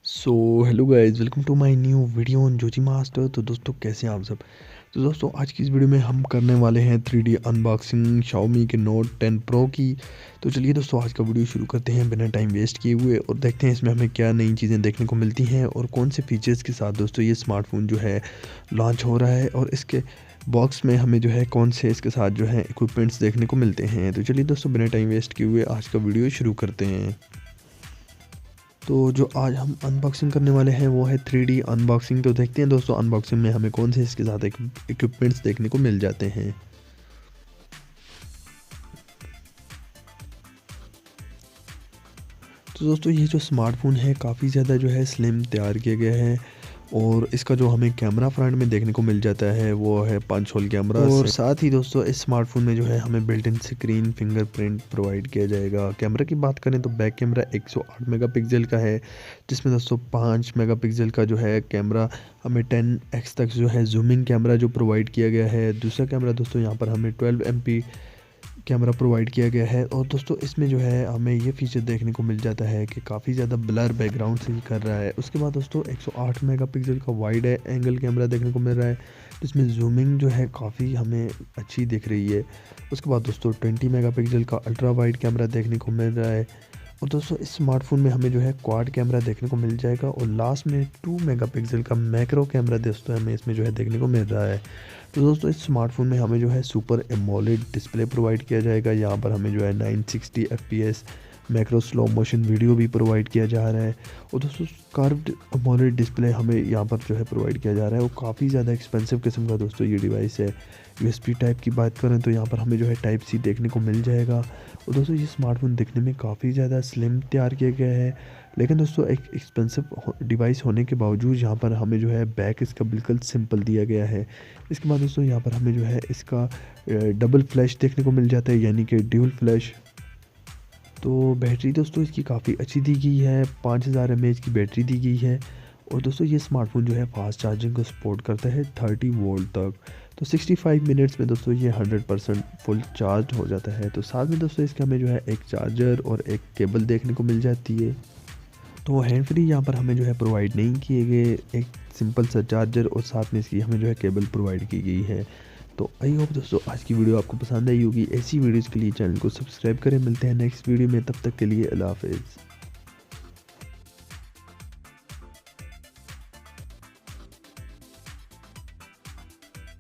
So hello guys, welcome to my new video on जोजी master. तो दोस्तों कैसे हैं आप सब। तो दोस्तों आज की इस वीडियो में हम करने वाले हैं 3D अनबॉक्सिंग Xiaomi के Note 10 Pro की। तो चलिए दोस्तों आज का वीडियो शुरू करते हैं बिना टाइम वेस्ट किए हुए और देखते हैं इसमें हमें क्या नई चीज़ें देखने को मिलती हैं और कौन से फीचर्स के साथ दोस्तों ये स्मार्टफोन जो है लॉन्च हो रहा है और इसके बॉक्स में हमें जो है कौन से इसके साथ जो है इक्विपमेंट्स देखने को मिलते हैं। तो चलिए दोस्तों बिना टाइम वेस्ट किए हुए आज का वीडियो शुरू करते हैं। तो जो आज हम अनबॉक्सिंग करने वाले हैं वो है 3D अनबॉक्सिंग। तो देखते हैं दोस्तों अनबॉक्सिंग में हमें कौन से इसके साथ इक्विपमेंट्स देखने को मिल जाते हैं। तो दोस्तों ये जो स्मार्टफोन है काफ़ी ज़्यादा जो है स्लिम तैयार किया गया है और इसका जो हमें कैमरा फ्रंट में देखने को मिल जाता है वो है 5 होल कैमरा और साथ ही दोस्तों इस स्मार्टफोन में जो है हमें built in screen fingerprint provide किया जाएगा। कैमरा की बात करें तो बैक कैमरा 108 मेगापिक्सल का है, जिसमें दोस्तों 5 मेगापिक्सल का जो है कैमरा हमें 10x तक जो है जूमिंग कैमरा जो प्रोवाइड किया गया है। दूसरा कैमरा दोस्तों यहाँ पर हमें 12 MP कैमरा प्रोवाइड किया गया है और दोस्तों इसमें जो है हमें ये फीचर देखने को मिल जाता है कि काफ़ी ज़्यादा ब्लर बैकग्राउंड से ही कर रहा है। उसके बाद दोस्तों 108 मेगापिक्सल का वाइड एंगल कैमरा देखने को मिल रहा है, जिसमें जूमिंग जो है काफ़ी हमें अच्छी दिख रही है। उसके बाद दोस्तों 20 मेगापिक्सल का अल्ट्रा वाइड कैमरा देखने को मिल रहा है और दोस्तों इस स्मार्टफोन में हमें जो है क्वाड कैमरा देखने को मिल जाएगा और लास्ट में 2 मेगापिक्सल का मैक्रो कैमरा दोस्तों हमें इसमें जो है देखने को मिल रहा है। तो दोस्तों इस स्मार्टफोन में हमें जो है सुपर एमोलेड डिस्प्ले प्रोवाइड किया जाएगा। यहाँ पर हमें जो है 960 FPS macro slow motion video भी प्रोवाइड किया जा रहा है और दोस्तों कर्व्ड एमोलेड डिस्प्ले हमें यहाँ पर जो है प्रोवाइड किया जा रहा है। वो काफ़ी ज़्यादा एक्सपेंसिव किस्म का दोस्तों ये डिवाइस है। USB टाइप की बात करें तो यहाँ पर हमें जो है टाइप C देखने को मिल जाएगा और दोस्तों ये स्मार्टफोन दिखने में काफ़ी ज़्यादा स्लिम तैयार किया गया है, लेकिन दोस्तों एक एक्सपेंसिव डिवाइस होने के बावजूद यहाँ पर हमें जो है बैक इसका बिल्कुल सिंपल दिया गया है। इसके बाद दोस्तों यहाँ पर हमें जो है इसका डबल फ्लैश देखने को मिल जाता है, यानी कि ड्यूल फ्लैश। तो बैटरी दोस्तों इसकी काफ़ी अच्छी दी गई है, 5000 mAh की बैटरी दी गई है और दोस्तों ये स्मार्टफोन जो है फास्ट चार्जिंग को सपोर्ट करता है 30 वोल्ट तक। तो 65 मिनट्स में दोस्तों ये 100% फुल चार्ज हो जाता है। तो साथ में दोस्तों इसके हमें जो है एक चार्जर और एक केबल देखने को मिल जाती है। तो हैंड फ्री यहाँ पर हमें जो है प्रोवाइड नहीं किए गए, एक सिंपल सा चार्जर और साथ में इसकी हमें जो है केबल प्रोवाइड की गई है। तो आई होप दोस्तों आज की वीडियो आपको पसंद आई होगी। ऐसी वीडियोज़ के लिए चैनल को सब्सक्राइब करें। मिलते हैं नेक्स्ट वीडियो में, तब तक के लिए अल्लाह हाफिज़।